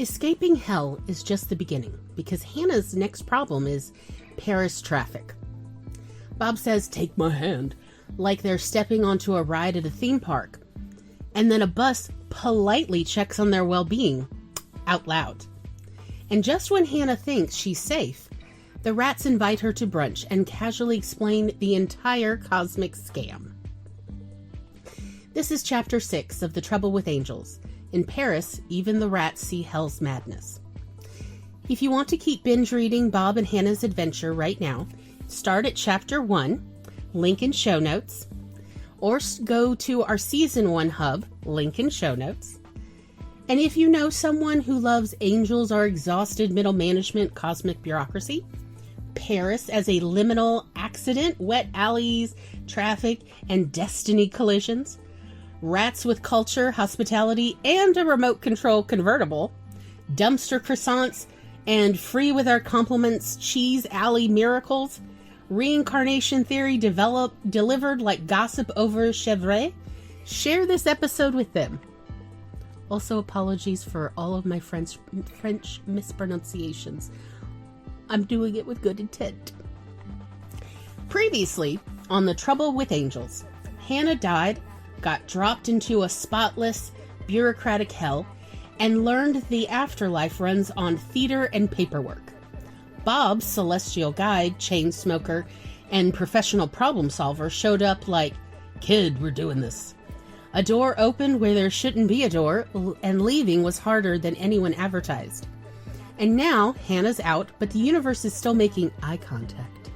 Escaping hell is just the beginning, because Hannah's next problem is Paris traffic. Bob says, "Take my hand," like they're stepping onto a ride at a theme park. And then a bus politely checks on their well-being, out loud. And just when Hannah thinks she's safe, the rats invite her to brunch and casually explain the entire cosmic scam. This is Chapter 6 of The Trouble with Angels. In Paris, even the rats see hell's madness. If you want to keep binge reading Bob and Hannah's adventure right now, start at Chapter 1, link in show notes, or go to our Season 1 hub, link in show notes. And if you know someone who loves angels or exhausted middle management cosmic bureaucracy, Paris as a liminal accident, wet alleys, traffic, and destiny collisions, rats with culture, hospitality, and a remote control convertible, dumpster croissants, and free with our compliments cheese alley miracles, reincarnation theory delivered like gossip over chèvre, share this episode with them. Also, apologies for all of my French mispronunciations. I'm doing it with good intent. Previously, on The Trouble with Angels, Hannah died, got dropped into a spotless, bureaucratic hell, and learned the afterlife runs on theater and paperwork. Bob's celestial guide, chain smoker, and professional problem solver showed up like, "Kid, we're doing this." A door opened where there shouldn't be a door, and leaving was harder than anyone advertised. And now, Hannah's out, but the universe is still making eye contact.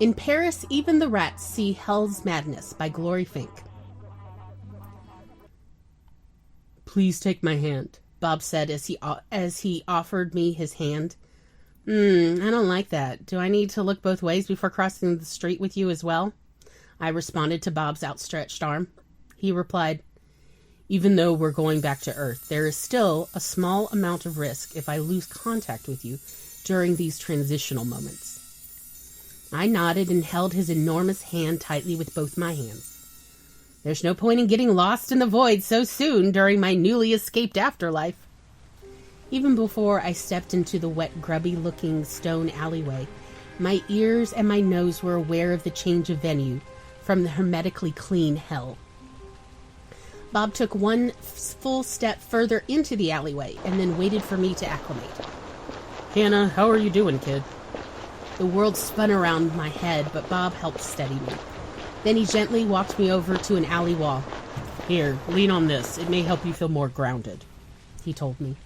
In Paris, even the rats see hell's madness by Glory Fink. "Please take my hand," Bob said as he offered me his hand. I don't like that. Do I need to look both ways before crossing the street with you as well?" I responded to Bob's outstretched arm. He replied, "Even though we're going back to Earth, there is still a small amount of risk if I lose contact with you during these transitional moments." I nodded and held his enormous hand tightly with both my hands. There's no point in getting lost in the void so soon during my newly escaped afterlife. Even before I stepped into the wet, grubby-looking stone alleyway, my ears and my nose were aware of the change of venue from the hermetically clean hell. Bob took one full step further into the alleyway and then waited for me to acclimate. "Hannah, how are you doing, kid?" The world spun around my head, but Bob helped steady me. Then he gently walked me over to an alley wall. "Here, lean on this. It may help you feel more grounded," he told me.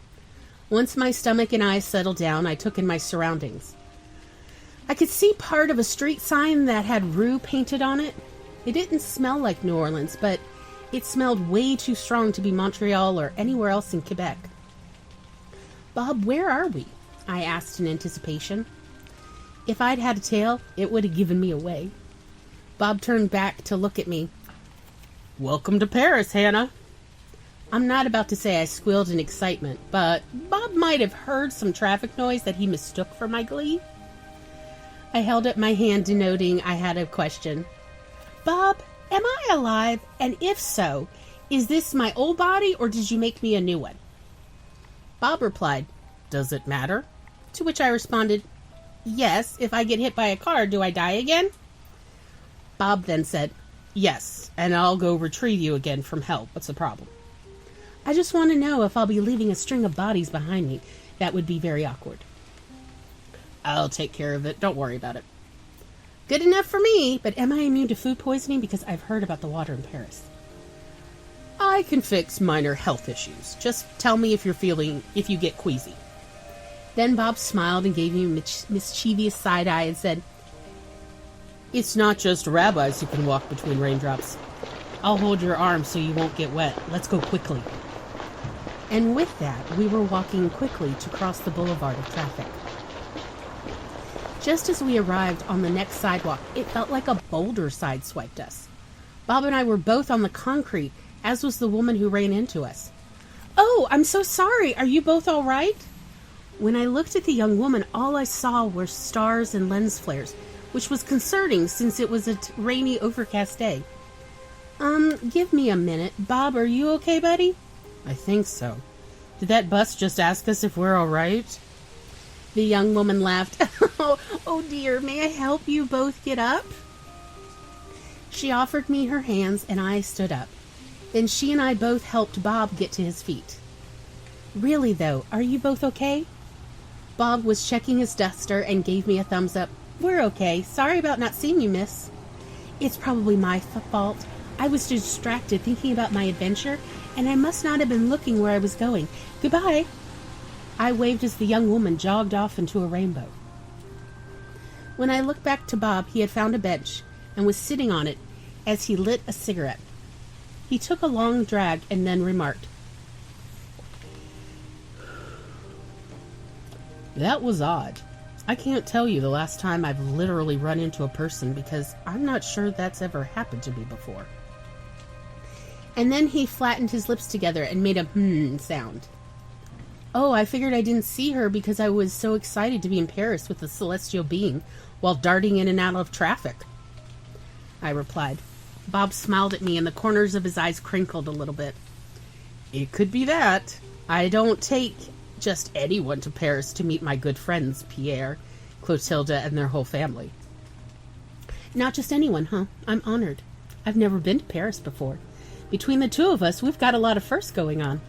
Once my stomach and eyes settled down, I took in my surroundings. I could see part of a street sign that had Rue painted on it. It didn't smell like New Orleans, but it smelled way too strong to be Montreal or anywhere else in Quebec. "Bob, where are we?" I asked in anticipation. If I'd had a tail, it would have given me away. Bob turned back to look at me. "Welcome to Paris, Hannah." I'm not about to say I squealed in excitement, but Bob might have heard some traffic noise that he mistook for my glee. I held up my hand denoting I had a question. "Bob, am I alive? And if so, is this my old body or did you make me a new one?" Bob replied, "Does it matter?" To which I responded, "Yes, if I get hit by a car, do I die again?" Bob then said, "Yes, and I'll go retrieve you again from hell. What's the problem?" "I just want to know if I'll be leaving a string of bodies behind me. That would be very awkward." "I'll take care of it. Don't worry about it." "Good enough for me, but am I immune to food poisoning? Because I've heard about the water in Paris." "I can fix minor health issues. Just tell me if you get queasy." Then Bob smiled and gave me a mischievous side eye and said, "It's not just rabbis who can walk between raindrops. I'll hold your arm so you won't get wet. Let's go quickly." And with that, we were walking quickly to cross the boulevard of traffic. Just as we arrived on the next sidewalk, it felt like a boulder sideswiped us. Bob and I were both on the concrete, as was the woman who ran into us. "Oh, I'm so sorry. Are you both all right?" When I looked at the young woman, all I saw were stars and lens flares, which was concerning since it was a rainy, overcast day. Give me a minute. Bob, are you okay, buddy?" "I think so. Did that bus just ask us if we're all right? The young woman laughed. Oh dear, may I help you both get up? She offered me her hands and I stood up. Then she and I both helped Bob get to his feet. Really though, are you both okay? Bob was checking his duster and gave me a thumbs up. We're okay. Sorry about not seeing you, miss. It's probably my fault. I was distracted thinking about my adventure, and I must not have been looking where I was going. Goodbye. I waved as the young woman jogged off into a rainbow. When I looked back to Bob, he had found a bench and was sitting on it as he lit a cigarette. He took a long drag and then remarked, "That was odd. I can't tell you the last time I've literally run into a person because I'm not sure that's ever happened to me before." And then he flattened his lips together and made a sound. Oh, I figured I didn't see her because I was so excited to be in Paris with a celestial being while darting in and out of traffic, I replied. Bob smiled at me and the corners of his eyes crinkled a little bit. It could be that. I don't take just anyone to Paris to meet my good friends, Pierre, Clotilda, and their whole family. Not just anyone, huh? I'm honored. I've never been to Paris before. Between the two of us, we've got a lot of firsts going on.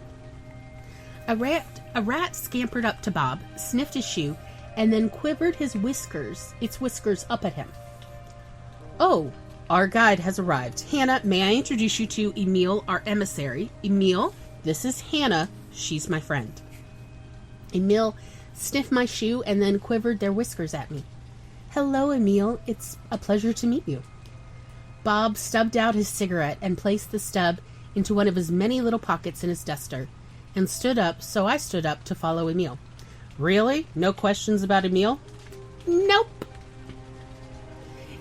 A rat scampered up to Bob, sniffed his shoe, and then quivered its whiskers up at him. Oh, our guide has arrived. Hannah, may I introduce you to Emile, our emissary? Emile, this is Hannah. She's my friend. Emile sniffed my shoe and then quivered their whiskers at me. Hello, Emile. It's a pleasure to meet you. Bob stubbed out his cigarette and placed the stub into one of his many little pockets in his duster and stood up, so I stood up to follow Emile. Really? No questions about Emile? Nope.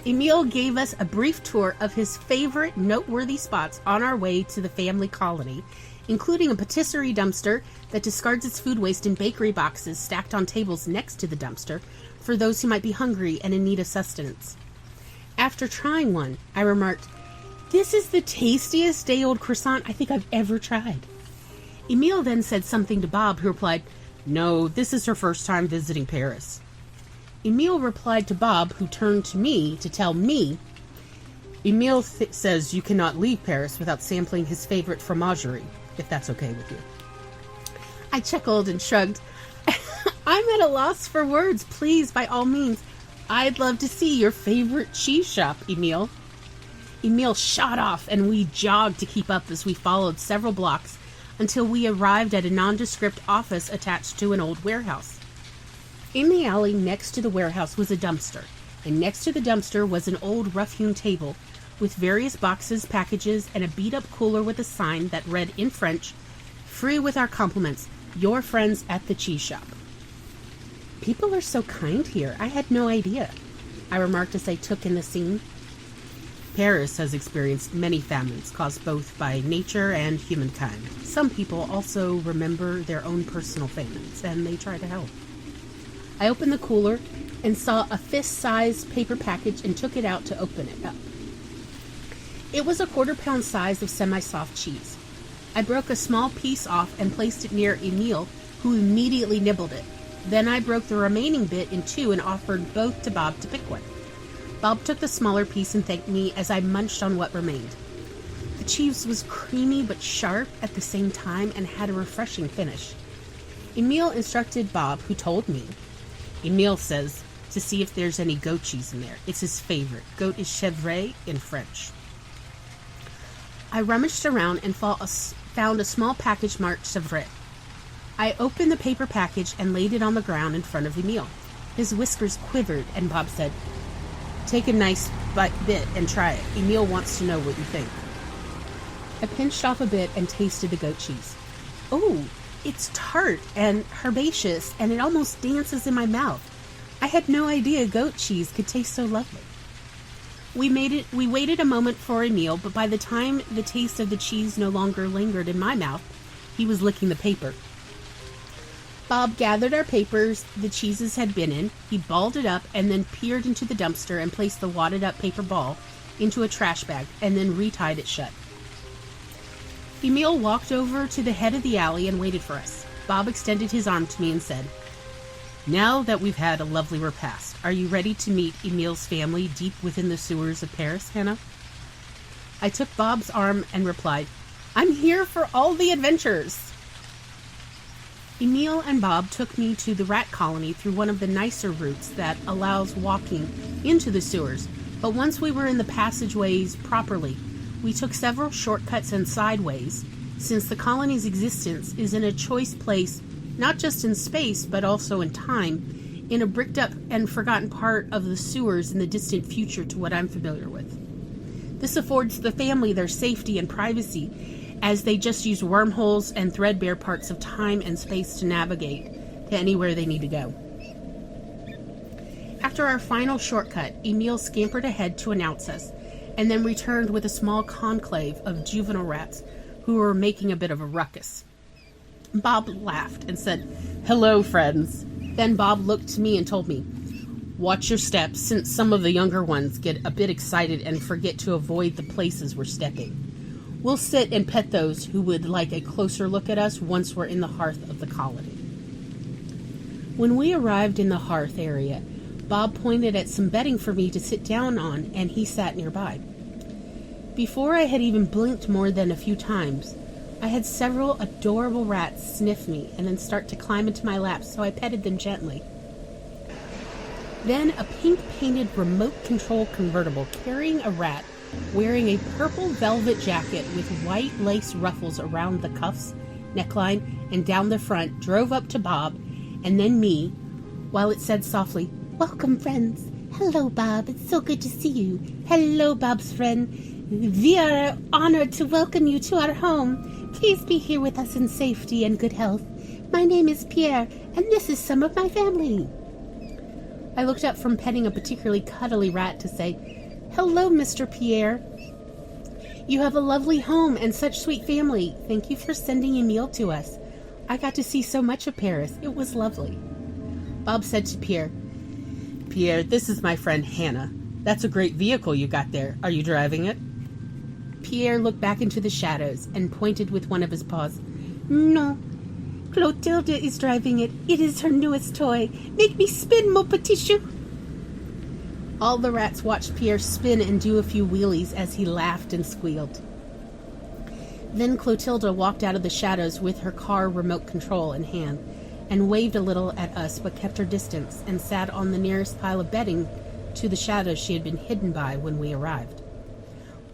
Emile gave us a brief tour of his favorite noteworthy spots on our way to the family colony, including a patisserie dumpster that discards its food waste in bakery boxes stacked on tables next to the dumpster for those who might be hungry and in need of sustenance. After trying one, I remarked, "This is the tastiest day-old croissant I think I've ever tried." Emile then said something to Bob, who replied, "No, this is her first time visiting Paris." Emile replied to Bob, who turned to me to tell me, Emile says you cannot leave Paris without sampling his favorite fromagerie, if that's okay with you. I chuckled and shrugged. I'm at a loss for words. Please, by all means, I'd love to see your favorite cheese shop, Emile. Emile shot off, and we jogged to keep up as we followed several blocks until we arrived at a nondescript office attached to an old warehouse. In the alley next to the warehouse was a dumpster, and next to the dumpster was an old rough-hewn table with various boxes, packages, and a beat-up cooler with a sign that read in French, "Free with our compliments, your friends at the cheese shop." People are so kind here. I had no idea, I remarked as I took in the scene. Paris has experienced many famines caused both by nature and humankind. Some people also remember their own personal famines, and they try to help. I opened the cooler and saw a fist-sized paper package and took it out to open it up. It was a quarter-pound size of semi-soft cheese. I broke a small piece off and placed it near Emile, who immediately nibbled it. Then I broke the remaining bit in two and offered both to Bob to pick one. Bob took the smaller piece and thanked me as I munched on what remained. The cheese was creamy but sharp at the same time and had a refreshing finish. Emile instructed Bob, who told me, Emile says to see if there's any goat cheese in there. It's his favorite. Goat is chèvre in French. I rummaged around and found a small package marked chèvre. I opened the paper package and laid it on the ground in front of Emile. His whiskers quivered, and Bob said, "Take a nice bit and try it. Emile wants to know what you think." I pinched off a bit and tasted the goat cheese. Oh, it's tart and herbaceous, and it almost dances in my mouth. I had no idea goat cheese could taste so lovely. We waited a moment for Emile, but by the time the taste of the cheese no longer lingered in my mouth, he was licking the paper. Bob gathered our papers the cheeses had been in, he balled it up, and then peered into the dumpster and placed the wadded-up paper ball into a trash bag, and then retied it shut. Emile walked over to the head of the alley and waited for us. Bob extended his arm to me and said, "Now that we've had a lovely repast, are you ready to meet Emil's family deep within the sewers of Paris, Hannah?" I took Bob's arm and replied, "I'm here for all the adventures." Emil and Bob took me to the rat colony through one of the nicer routes that allows walking into the sewers, but once we were in the passageways properly, we took several shortcuts and sideways, since the colony's existence is in a choice place, not just in space, but also in time, in a bricked up and forgotten part of the sewers in the distant future to what I'm familiar with. This affords the family their safety and privacy, as they just use wormholes and threadbare parts of time and space to navigate to anywhere they need to go. After our final shortcut, Emil scampered ahead to announce us, and then returned with a small conclave of juvenile rats who were making a bit of a ruckus. Bob laughed and said, "Hello, friends." Then Bob looked to me and told me, "Watch your steps, since some of the younger ones get a bit excited and forget to avoid the places we're stepping. We'll sit and pet those who would like a closer look at us once we're in the hearth of the colony." When we arrived in the hearth area, Bob pointed at some bedding for me to sit down on, and he sat nearby. Before I had even blinked more than a few times, I had several adorable rats sniff me and then start to climb into my lap, so I petted them gently. Then a pink-painted remote control convertible carrying a rat wearing a purple velvet jacket with white lace ruffles around the cuffs, neckline, and down the front drove up to Bob and then me, while it said softly, "Welcome, friends. Hello, Bob. It's so good to see you. Hello, Bob's friend. We are honored to welcome you to our home. Please be here with us in safety and good health. My name is Pierre, and this is some of my family." I looked up from petting a particularly cuddly rat to say, "Hello, Mr. Pierre. You have a lovely home and such sweet family. Thank you for sending Emil to us. I got to see so much of Paris. It was lovely." Bob said to Pierre, "Pierre, this is my friend Hannah. That's a great vehicle you got there. Are you driving it?" Pierre looked back into the shadows and pointed with one of his paws. "No, Clotilde is driving it. It is her newest toy. Make me spin, mon petit chou." All the rats watched Pierre spin and do a few wheelies as he laughed and squealed. Then Clotilde walked out of the shadows with her car remote control in hand and waved a little at us, but kept her distance and sat on the nearest pile of bedding to the shadows she had been hidden by when we arrived.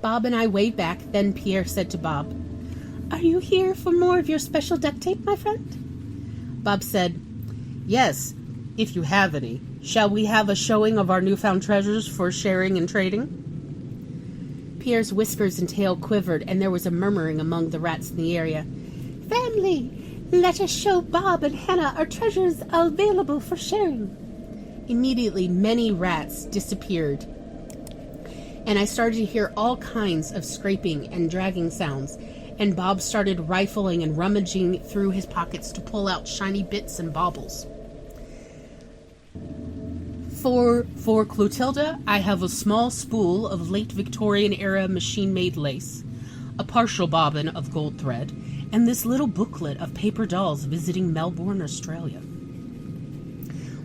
Bob and I waved back. Then Pierre said to Bob, "Are you here for more of your special duct tape, my friend?" Bob said, "Yes, if you have any. Shall we have a showing of our newfound treasures for sharing and trading?" Pierre's whiskers and tail quivered, and there was a murmuring among the rats in the area. "Family, let us show Bob and Hannah our treasures available for sharing." Immediately, many rats disappeared, and I started to hear all kinds of scraping and dragging sounds, and Bob started rifling and rummaging through his pockets to pull out shiny bits and baubles. For Clotilde, I have a small spool of late Victorian-era machine-made lace, a partial bobbin of gold thread, and this little booklet of paper dolls visiting Melbourne, Australia.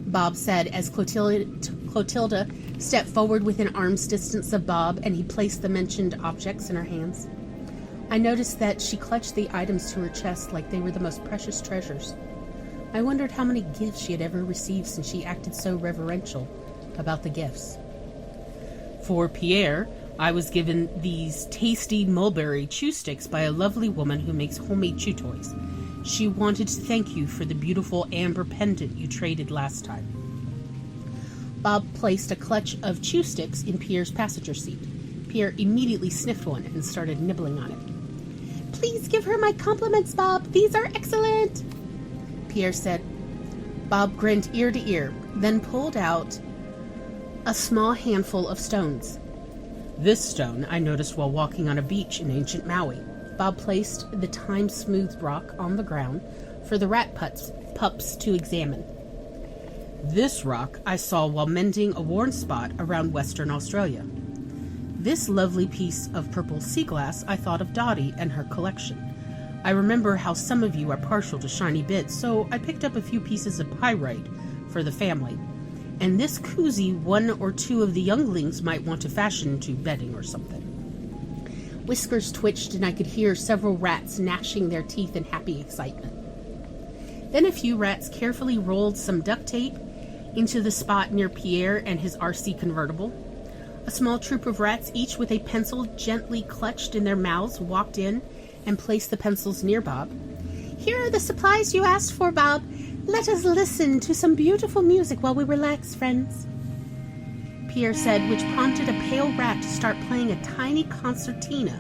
Bob said as Clotilde stepped forward within arm's distance of Bob, and he placed the mentioned objects in her hands. I noticed that she clutched the items to her chest like they were the most precious treasures. I wondered how many gifts she had ever received since she acted so reverential about the gifts. For Pierre, I was given these tasty mulberry chew sticks by a lovely woman who makes homemade chew toys. She wanted to thank you for the beautiful amber pendant you traded last time. Bob placed a clutch of chew sticks in Pierre's passenger seat. Pierre immediately sniffed one and started nibbling on it. "Please give her my compliments, Bob. These are excellent," Pierre said. Bob grinned ear to ear, then pulled out a small handful of stones. This stone I noticed while walking on a beach in ancient Maui. Bob placed the time-smoothed rock on the ground for the rat pups to examine. This rock I saw while mending a worn spot around Western Australia. This lovely piece of purple sea glass I thought of Dottie and her collection. I remember how some of you are partial to shiny bits, so I picked up a few pieces of pyrite for the family. And this koozie, one or two of the younglings might want to fashion into bedding or something. Whiskers twitched, and I could hear several rats gnashing their teeth in happy excitement. Then a few rats carefully rolled some duct tape into the spot near Pierre and his RC convertible. A small troop of rats, each with a pencil gently clutched in their mouths, walked in and placed the pencils near Bob. "Here are the supplies you asked for, Bob. Let us listen to some beautiful music while we relax, friends," Pierre said, which prompted a pale rat to start playing a tiny concertina,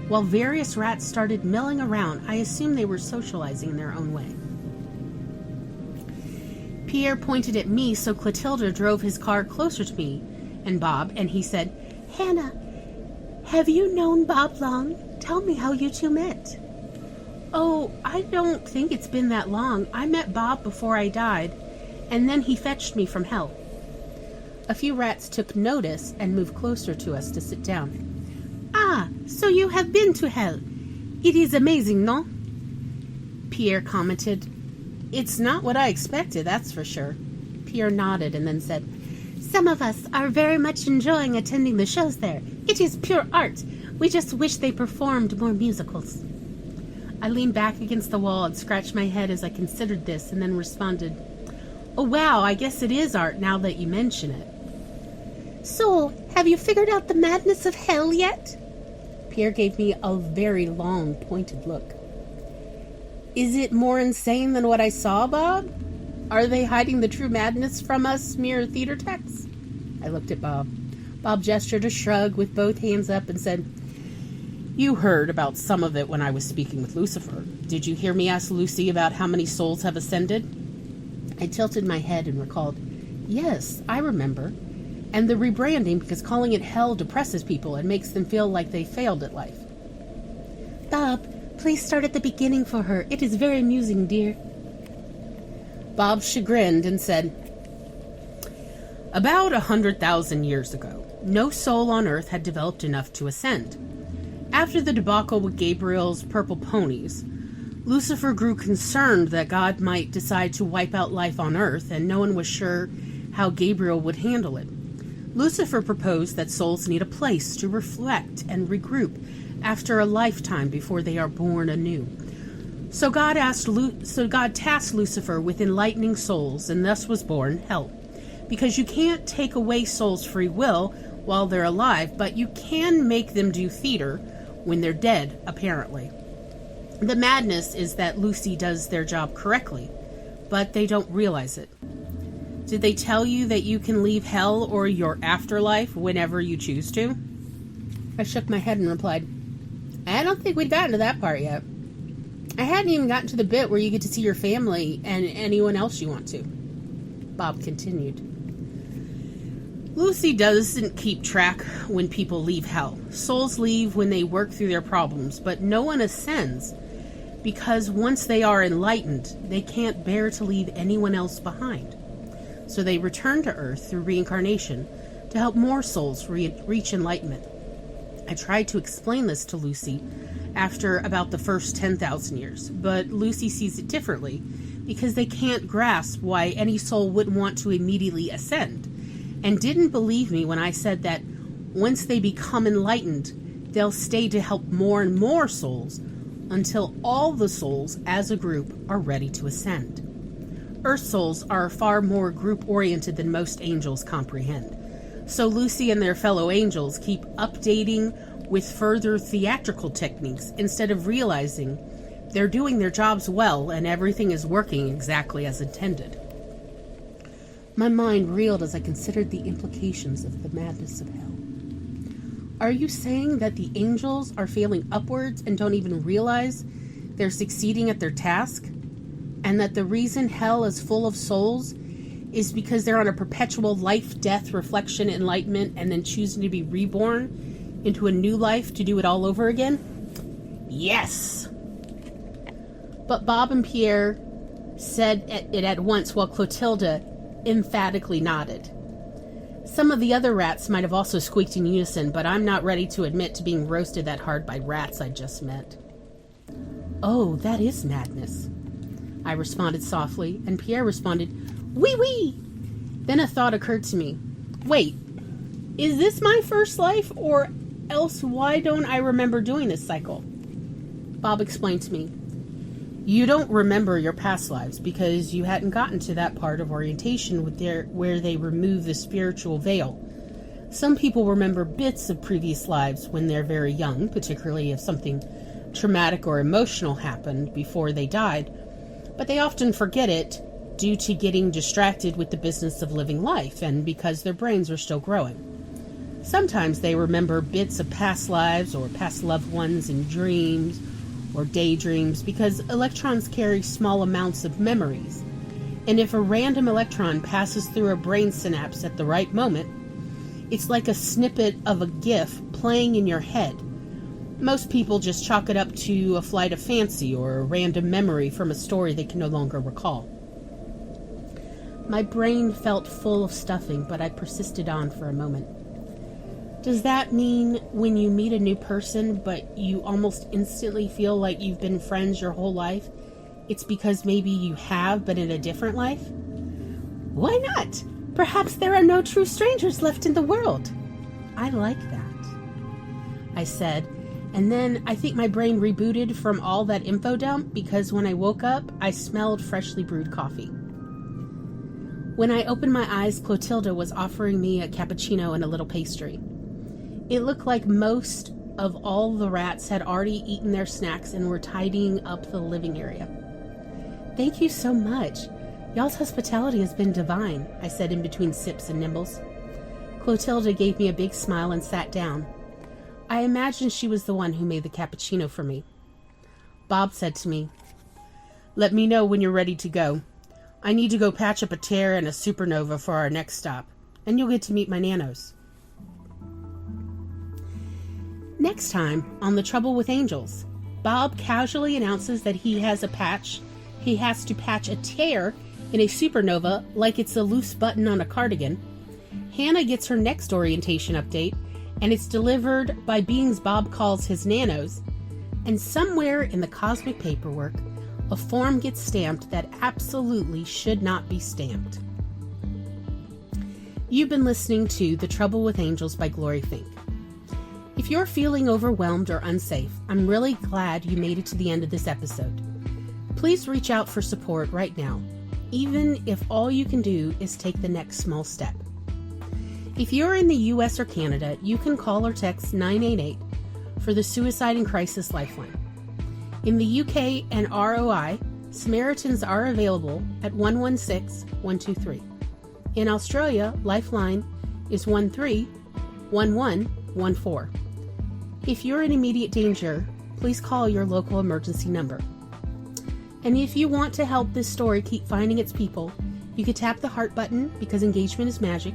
while various rats started milling around. I assume they were socializing in their own way. Pierre pointed at me, so Clotilda drove his car closer to me and Bob, and he said, "Hannah, have you known Bob long? Tell me how you two met." "Oh, I don't think it's been that long. I met Bob before I died, and then he fetched me from hell." A few rats took notice and moved closer to us to sit down. "Ah, so you have been to hell. It is amazing, no?" Pierre commented. "It's not what I expected, that's for sure." Pierre nodded and then said, "Some of us are very much enjoying attending the shows there. It is pure art. We just wish they performed more musicals." I leaned back against the wall and scratched my head as I considered this, and then responded, "Oh wow, I guess it is art now that you mention it." "So, have you figured out the madness of hell yet?" Pierre gave me a very long, pointed look. "Is it more insane than what I saw, Bob? Are they hiding the true madness from us mere theater techs?" I looked at Bob. Bob gestured a shrug with both hands up and said, "You heard about some of it when I was speaking with Lucifer. Did you hear me ask Lucy about how many souls have ascended?" I tilted my head and recalled, "Yes, I remember. And the rebranding, because calling it hell depresses people and makes them feel like they failed at life." "Bob, please start at the beginning for her. It is very amusing, dear." Bob chagrined and said, "About 100,000 years ago, no soul on Earth had developed enough to ascend. After the debacle with Gabriel's purple ponies, Lucifer grew concerned that God might decide to wipe out life on Earth, and no one was sure how Gabriel would handle it. Lucifer proposed that souls need a place to reflect and regroup after a lifetime before they are born anew. So God tasked Lucifer with enlightening souls, and thus was born hell. Because you can't take away souls' free will while they're alive, but you can make them do theater when they're dead, apparently. The madness is that Lucy does their job correctly, but they don't realize it. Did they tell you that you can leave hell or your afterlife whenever you choose to?" I shook my head and replied, "I don't think we'd gotten to that part yet. I hadn't even gotten to the bit where you get to see your family and anyone else you want to." Bob continued, "Lucy doesn't keep track when people leave hell. Souls leave when they work through their problems, but no one ascends because once they are enlightened, they can't bear to leave anyone else behind. So they return to Earth through reincarnation to help more souls reach enlightenment. I tried to explain this to Lucy after about the first 10,000 years, but Lucy sees it differently because they can't grasp why any soul wouldn't want to immediately ascend, and didn't believe me when I said that once they become enlightened, they'll stay to help more and more souls until all the souls as a group are ready to ascend. Earth souls are far more group-oriented than most angels comprehend. So Lucy and their fellow angels keep updating with further theatrical techniques instead of realizing they're doing their jobs well and everything is working exactly as intended." My mind reeled as I considered the implications of the madness of hell. "Are you saying that the angels are failing upwards and don't even realize they're succeeding at their task? And that the reason hell is full of souls is because they're on a perpetual life, death, reflection, enlightenment, and then choosing to be reborn into a new life to do it all over again?" "Yes!" But Bob and Pierre said it at once, while Clotilda emphatically nodded. Some of the other rats might have also squeaked in unison, but I'm not ready to admit to being roasted that hard by rats I just met. "Oh, that is madness," I responded softly, and Pierre responded, "Oui, oui." Then a thought occurred to me. Wait, is this my first life, or else why don't I remember doing this cycle? Bob explained to me, "You don't remember your past lives because you hadn't gotten to that part of orientation where they remove the spiritual veil. Some people remember bits of previous lives when they're very young, particularly if something traumatic or emotional happened before they died, but they often forget it due to getting distracted with the business of living life and because their brains are still growing. Sometimes they remember bits of past lives or past loved ones in dreams or daydreams because electrons carry small amounts of memories, and if a random electron passes through a brain synapse at the right moment, it's like a snippet of a GIF playing in your head. Most people just chalk it up to a flight of fancy or a random memory from a story they can no longer recall." My brain felt full of stuffing, but I persisted on for a moment. "Does that mean when you meet a new person, but you almost instantly feel like you've been friends your whole life, it's because maybe you have, but in a different life?" "Why not? Perhaps there are no true strangers left in the world." "I like that," I said, and then I think my brain rebooted from all that info dump because when I woke up, I smelled freshly brewed coffee. When I opened my eyes, Clotilda was offering me a cappuccino and a little pastry. It looked like most of all the rats had already eaten their snacks and were tidying up the living area. "Thank you so much. Y'all's hospitality has been divine," I said in between sips and nibbles. Clotilda gave me a big smile and sat down. I imagined she was the one who made the cappuccino for me. Bob said to me, "Let me know when you're ready to go. I need to go patch up a tear and a supernova for our next stop, and you'll get to meet my nanos." Next time on The Trouble with Angels, Bob casually announces that he has to patch a tear in a supernova like it's a loose button on a cardigan. Hannah gets her next orientation update, and it's delivered by beings Bob calls his nanos. And somewhere in the cosmic paperwork, a form gets stamped that absolutely should not be stamped. You've been listening to The Trouble with Angels by Glory Fink. If you're feeling overwhelmed or unsafe, I'm really glad you made it to the end of this episode. Please reach out for support right now, even if all you can do is take the next small step. If you're in the US or Canada, you can call or text 988 for the Suicide and Crisis Lifeline. In the UK and ROI, Samaritans are available at 116-123. In Australia, Lifeline is 13-1114. If you're in immediate danger, please call your local emergency number. And if you want to help this story keep finding its people, you can tap the heart button because engagement is magic.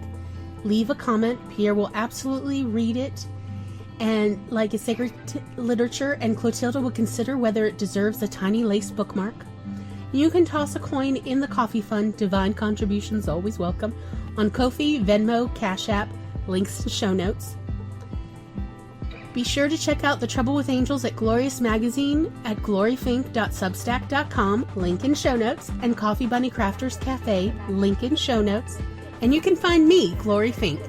Leave a comment. Pierre will absolutely read it and like it's sacred literature, and Clotilda will consider whether it deserves a tiny lace bookmark. You can toss a coin in the coffee fund. Divine contributions always welcome. On Ko-fi, Venmo, Cash App, links to show notes. Be sure to check out The Trouble with Angels at Glorious Magazine at gloryfink.substack.com, link in show notes, and Coffee Bunny Crafters Cafe, link in show notes. And you can find me, Glory Fink,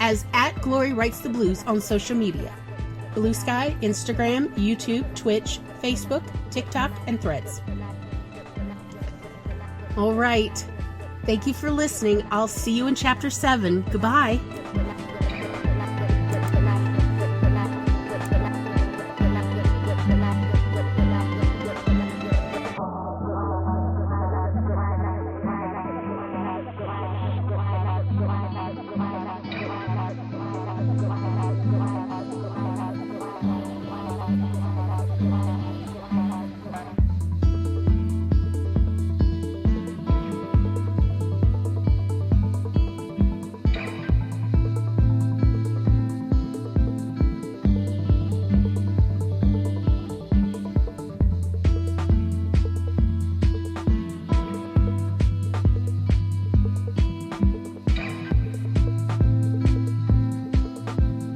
as @GloryWritesTheBlues on social media. Blue Sky, Instagram, YouTube, Twitch, Facebook, TikTok, and Threads. All right. Thank you for listening. I'll see you in Chapter 7. Goodbye.